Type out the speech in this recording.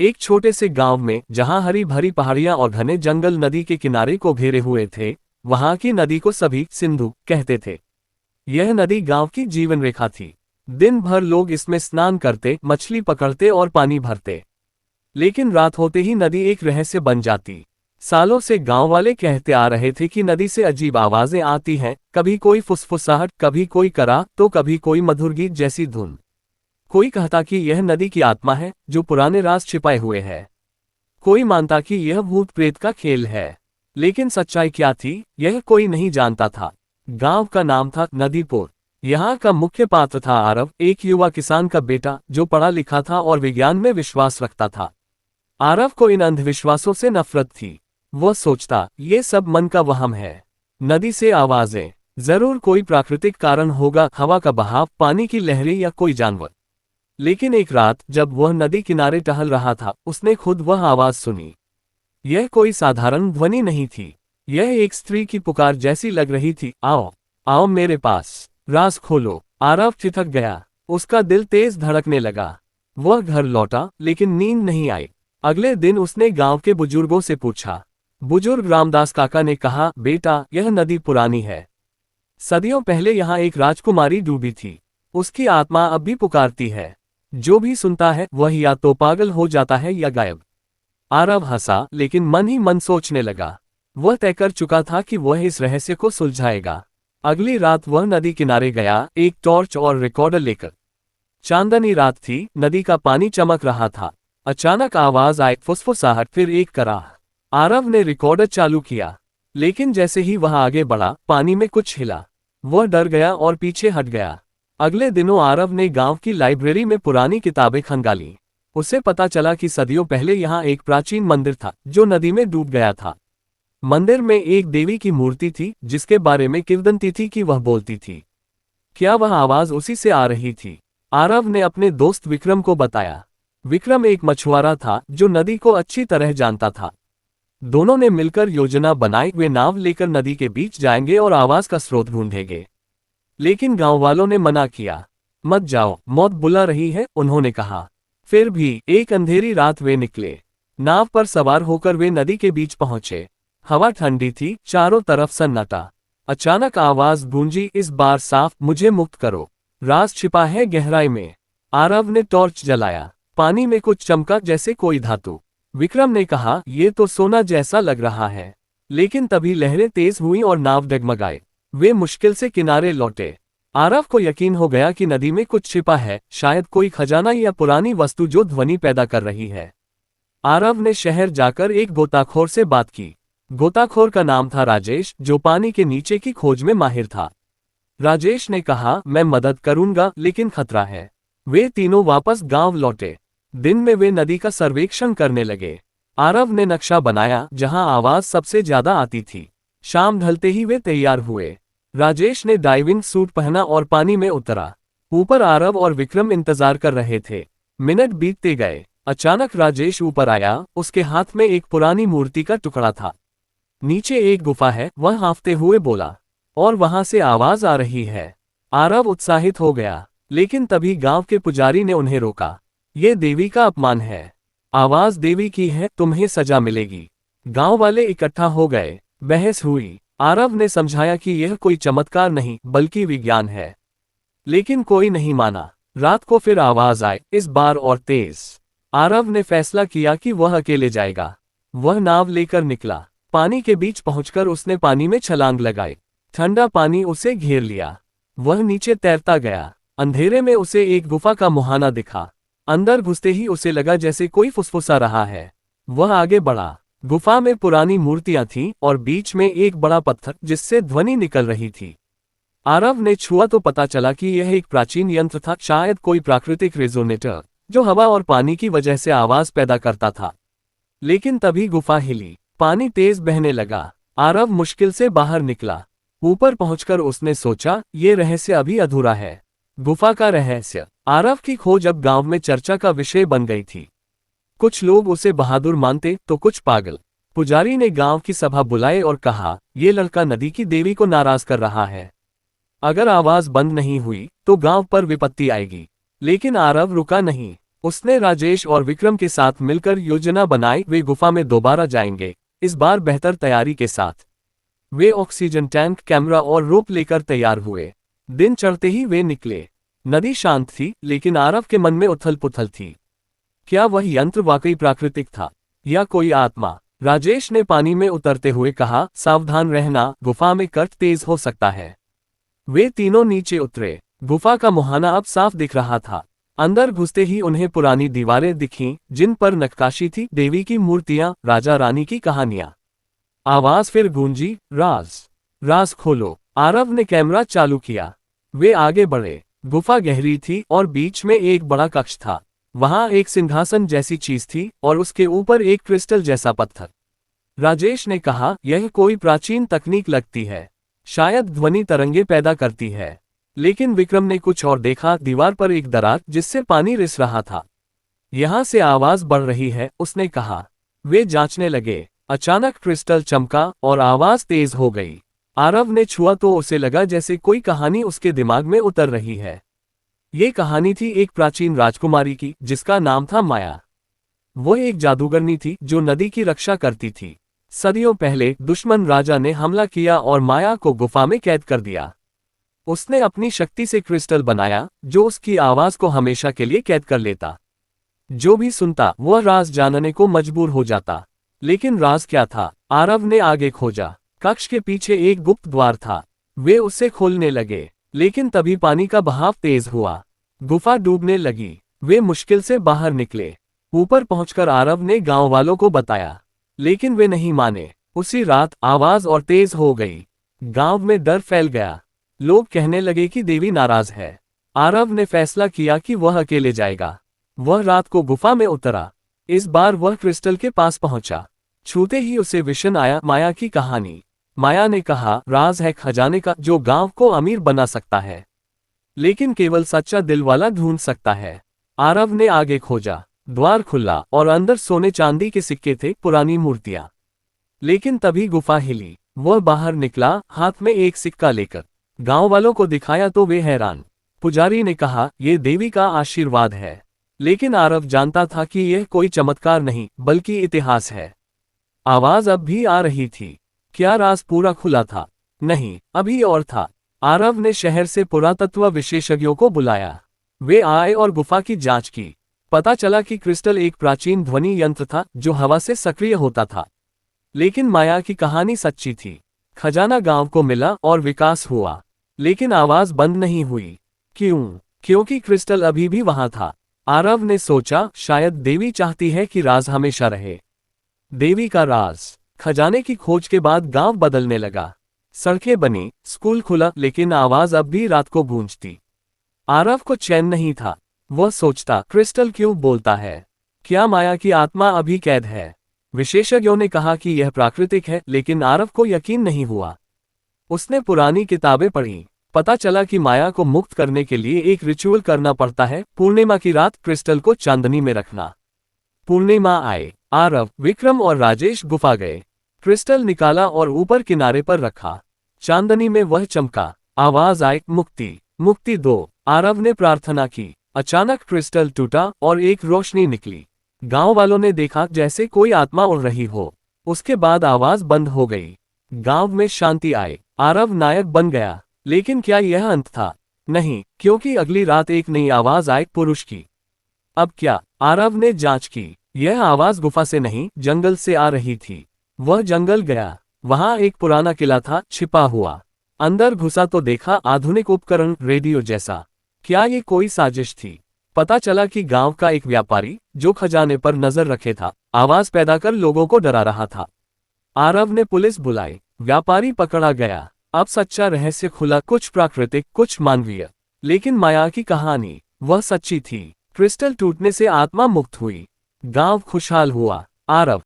एक छोटे से गांव में जहां हरी भरी पहाड़ियां और घने जंगल नदी के किनारे को घेरे हुए थे, वहां की नदी को सभी सिंधु कहते थे। यह नदी गांव की जीवन रेखा थी। दिन भर लोग इसमें स्नान करते, मछली पकड़ते और पानी भरते। लेकिन रात होते ही नदी एक रहस्य बन जाती। सालों से गांव वाले कहते आ रहे थे कि नदी से अजीब आवाजें आती हैं, कभी कोई फुसफुसाहट, कभी कोई कराह, तो कभी कोई मधुर गीत जैसी धुन। कोई कहता कि यह नदी की आत्मा है जो पुराने राज छिपाए हुए है। कोई मानता कि यह भूत प्रेत का खेल है। लेकिन सच्चाई क्या थी, यह कोई नहीं जानता था। गांव का नाम था नदीपुर। यहाँ का मुख्य पात्र था आरव, एक युवा किसान का बेटा जो पढ़ा लिखा था और विज्ञान में विश्वास रखता था। आरव को इन अंधविश्वासों से नफरत थी। वह सोचता, ये सब मन का वहम है। नदी से आवाजें, जरूर कोई प्राकृतिक कारण होगा, हवा का बहाव, पानी की लहरें या कोई जानवर। लेकिन एक रात जब वह नदी किनारे टहल रहा था, उसने खुद वह आवाज सुनी। यह कोई साधारण ध्वनि नहीं थी। यह एक स्त्री की पुकार जैसी लग रही थी। आओ, आओ मेरे पास, राज खोलो। आरव ठिठक गया। उसका दिल तेज धड़कने लगा। वह घर लौटा, लेकिन नींद नहीं आई। अगले दिन उसने गांव के बुजुर्गों से पूछा। बुजुर्ग रामदास काका ने कहा, बेटा, यह नदी पुरानी है। सदियों पहले यहाँ एक राजकुमारी डूबी थी। उसकी आत्मा अब भी पुकारती है। जो भी सुनता है वह या तो पागल हो जाता है या गायब। आरव हंसा, लेकिन मन ही मन सोचने लगा। वह तय कर चुका था कि वह इस रहस्य को सुलझाएगा। अगली रात वह नदी किनारे गया, एक टॉर्च और रिकॉर्डर लेकर। चांदनी रात थी, नदी का पानी चमक रहा था। अचानक आवाज आई, फुसफुसाहट, फिर एक कराह। आरव ने रिकॉर्डर चालू किया, लेकिन जैसे ही वह आगे बढ़ा, पानी में कुछ हिला। वह डर गया और पीछे हट गया। अगले दिनों आरव ने गांव की लाइब्रेरी में पुरानी किताबें खंगाली। उसे पता चला कि सदियों पहले यहाँ एक प्राचीन मंदिर था जो नदी में डूब गया था। मंदिर में एक देवी की मूर्ति थी जिसके बारे में किंवदंती थी कि वह बोलती थी। क्या वह आवाज उसी से आ रही थी? आरव ने अपने दोस्त विक्रम को बताया। विक्रम एक मछुआरा था जो नदी को अच्छी तरह जानता था। दोनों ने मिलकर योजना बनाई। वे नाव लेकर नदी के बीच जाएंगे और आवाज का स्रोत ढूंढेंगे। लेकिन गांव वालों ने मना किया। मत जाओ, मौत बुला रही है, उन्होंने कहा। फिर भी एक अंधेरी रात वे निकले। नाव पर सवार होकर वे नदी के बीच पहुंचे। हवा ठंडी थी, चारों तरफ सन्नाटा। अचानक आवाज गूंजी, इस बार साफ, मुझे मुक्त करो, राज छिपा है गहराई में। आरव ने टॉर्च जलाया। पानी में कुछ चमका, जैसे कोई धातु। विक्रम ने कहा, ये तो सोना जैसा लग रहा है। लेकिन तभी लहरें तेज हुई और नाव डगमगाए। वे मुश्किल से किनारे लौटे। आरव को यकीन हो गया कि नदी में कुछ छिपा है, शायद कोई खजाना या पुरानी वस्तु जो ध्वनि पैदा कर रही है। आरव ने शहर जाकर एक गोताखोर से बात की। गोताखोर का नाम था राजेश, जो पानी के नीचे की खोज में माहिर था। राजेश ने कहा, मैं मदद करूंगा, लेकिन खतरा है। वे तीनों वापस गांव लौटे। दिन में वे नदी का सर्वेक्षण करने लगे। आरव ने नक्शा बनाया जहां आवाज सबसे ज्यादा आती थी। शाम ढलते ही वे तैयार हुए। राजेश ने डाइविंग सूट पहना और पानी में उतरा। ऊपर आरव और विक्रम इंतजार कर रहे थे। मिनट बीतते गए। अचानक राजेश ऊपर आया। उसके हाथ में एक पुरानी मूर्ति का टुकड़ा था। नीचे एक गुफा है, वह हांफते हुए बोला, और वहां से आवाज आ रही है। आरव उत्साहित हो गया, लेकिन तभी गांव के पुजारी ने उन्हें रोका। ये देवी का अपमान है। आवाज देवी की है, तुम्हें सजा मिलेगी। गांव वाले इकट्ठा हो गए। बहस हुई। आरव ने समझाया कि यह कोई चमत्कार नहीं बल्कि विज्ञान है, लेकिन कोई नहीं माना। रात को फिर आवाज आई, इस बार और तेज। आरव ने फैसला किया कि वह अकेले जाएगा। वह नाव लेकर निकला। पानी के बीच पहुंचकर उसने पानी में छलांग लगाई। ठंडा पानी उसे घेर लिया। वह नीचे तैरता गया। अंधेरे में उसे एक गुफा का मुहाना दिखा। अंदर घुसते ही उसे लगा जैसे कोई फुसफुसा रहा है। वह आगे बढ़ा। गुफा में पुरानी मूर्तियां थीं और बीच में एक बड़ा पत्थर जिससे ध्वनि निकल रही थी। आरव ने छुआ तो पता चला कि यह एक प्राचीन यंत्र था, शायद कोई प्राकृतिक रेजोनेटर जो हवा और पानी की वजह से आवाज पैदा करता था। लेकिन तभी गुफा हिली। पानी तेज बहने लगा। आरव मुश्किल से बाहर निकला। ऊपर पहुंचकर उसने सोचा, ये रहस्य अभी अधूरा है। गुफा का रहस्य। आरव की खोज अब गांव में चर्चा का विषय बन गई थी। कुछ लोग उसे बहादुर मानते तो कुछ पागल। पुजारी ने गांव की सभा बुलाई और कहा, ये लड़का नदी की देवी को नाराज कर रहा है। अगर आवाज बंद नहीं हुई तो गांव पर विपत्ति आएगी। लेकिन आरव रुका नहीं। उसने राजेश और विक्रम के साथ मिलकर योजना बनाई, वे गुफा में दोबारा जाएंगे, इस बार बेहतर तैयारी के साथ। वे ऑक्सीजन टैंक, कैमरा और रोप लेकर तैयार हुए। दिन चढ़ते ही वे निकले। नदी शांत थी, लेकिन आरव के मन में उथल पुथल थी। क्या वह यंत्र वाकई प्राकृतिक था या कोई आत्मा? राजेश ने पानी में उतरते हुए कहा, सावधान रहना, गुफा में कट तेज हो सकता है। वे तीनों नीचे उतरे। गुफा का मुहाना अब साफ दिख रहा था। अंदर घुसते ही उन्हें पुरानी दीवारें दिखीं, जिन पर नक्काशी थी, देवी की मूर्तियां, राजा रानी की कहानियां। आवाज फिर गूंजी, राज, राज खोलो। आरव ने कैमरा चालू किया। वे आगे बढ़े। गुफा गहरी थी और बीच में एक बड़ा कक्ष था। वहां एक सिंहासन जैसी चीज थी और उसके ऊपर एक क्रिस्टल जैसा पत्थर। राजेश ने कहा, यह कोई प्राचीन तकनीक लगती है, शायद ध्वनि तरंगे पैदा करती है। लेकिन विक्रम ने कुछ और देखा, दीवार पर एक दरार जिससे पानी रिस रहा था। यहां से आवाज बढ़ रही है, उसने कहा। वे जांचने लगे। अचानक क्रिस्टल चमका और आवाज तेज हो गई। आरव ने छुआ तो उसे लगा जैसे कोई कहानी उसके दिमाग में उतर रही है। ये कहानी थी एक प्राचीन राजकुमारी की, जिसका नाम था माया। वो एक जादूगरनी थी जो नदी की रक्षा करती थी। सदियों पहले दुश्मन राजा ने हमला किया और माया को गुफा में कैद कर दिया। उसने अपनी शक्ति से क्रिस्टल बनाया जो उसकी आवाज को हमेशा के लिए कैद कर लेता। जो भी सुनता वह राज जानने को मजबूर हो जाता। लेकिन राज क्या था? आरव ने आगे खोजा। कक्ष के पीछे एक गुप्त द्वार था। वे उसे खोलने लगे, लेकिन तभी पानी का बहाव तेज हुआ। गुफा डूबने लगी। वे मुश्किल से बाहर निकले। ऊपर पहुंचकर आरव ने गांव वालों को बताया, लेकिन वे नहीं माने। उसी रात आवाज और तेज हो गई। गांव में डर फैल गया। लोग कहने लगे कि देवी नाराज है। आरव ने फैसला किया कि वह अकेले जाएगा। वह रात को गुफा में उतरा। इस बार वह क्रिस्टल के पास पहुंचा। छूते ही उसे विशन आया, माया की कहानी। माया ने कहा, राज है खजाने का जो गांव को अमीर बना सकता है, लेकिन केवल सच्चा दिल वाला ढूंढ सकता है। आरव ने आगे खोजा। द्वार खुला और अंदर सोने चांदी के सिक्के थे, पुरानी मूर्तियां। लेकिन तभी गुफा हिली। वह बाहर निकला, हाथ में एक सिक्का लेकर। गांव वालों को दिखाया तो वे हैरान। पुजारी ने कहा, यह देवी का आशीर्वाद है। लेकिन आरव जानता था कि यह कोई चमत्कार नहीं, बल्कि इतिहास है। आवाज अब भी आ रही थी। क्या राज पूरा खुला था? नहीं, अभी और था। आरव ने शहर से पुरातत्व विशेषज्ञों को बुलाया। वे आए और गुफा की जांच की। पता चला कि क्रिस्टल एक प्राचीन ध्वनि यंत्र था जो हवा से सक्रिय होता था। लेकिन माया की कहानी सच्ची थी। खजाना गांव को मिला और विकास हुआ, लेकिन आवाज बंद नहीं हुई। क्यों? क्योंकि क्रिस्टल अभी भी वहां था। आरव ने सोचा, शायद देवी चाहती है कि राज हमेशा रहे। देवी का राज। खजाने की खोज के बाद गांव बदलने लगा। सड़कें बनी, स्कूल खुला, लेकिन आवाज अब भी रात को गूंजती। आरव को चैन नहीं था। वह सोचता, क्रिस्टल क्यों बोलता है? क्या माया की आत्मा अभी कैद है? विशेषज्ञों ने कहा कि यह प्राकृतिक है, लेकिन आरव को यकीन नहीं हुआ। उसने पुरानी किताबें पढ़ी। पता चला कि माया को मुक्त करने के लिए एक रिचुअल करना पड़ता है, पूर्णिमा की रात क्रिस्टल को चांदनी में रखना। पूर्णिमा आए। आरव, विक्रम और राजेश गुफा गए। क्रिस्टल निकाला और ऊपर किनारे पर रखा। चांदनी में वह चमका। आवाज आई, मुक्ति, मुक्ति दो। आरव ने प्रार्थना की। अचानक क्रिस्टल टूटा और एक रोशनी निकली। गांव वालों ने देखा जैसे कोई आत्मा उड़ रही हो। उसके बाद आवाज बंद हो गई। गांव में शांति आई। आरव नायक बन गया। लेकिन क्या यह अंत था? नहीं, क्योंकि अगली रात एक नई आवाज आई, पुरुष की। अब क्या? आरव ने जांच की। यह आवाज गुफा से नहीं, जंगल से आ रही थी। वह जंगल गया। वहां एक पुराना किला था, छिपा हुआ। अंदर घुसा तो देखा आधुनिक उपकरण, रेडियो जैसा। क्या ये कोई साजिश थी? पता चला कि गांव का एक व्यापारी, जो खजाने पर नजर रखे था, आवाज पैदा कर लोगों को डरा रहा था। आरव ने पुलिस बुलाई। व्यापारी पकड़ा गया। अब सच्चा रहस्य खुला, कुछ प्राकृतिक, कुछ मानवीय। लेकिन माया की कहानी, वह सच्ची थी। क्रिस्टल टूटने से आत्मा मुक्त हुई। गांव खुशहाल हुआ। आरव,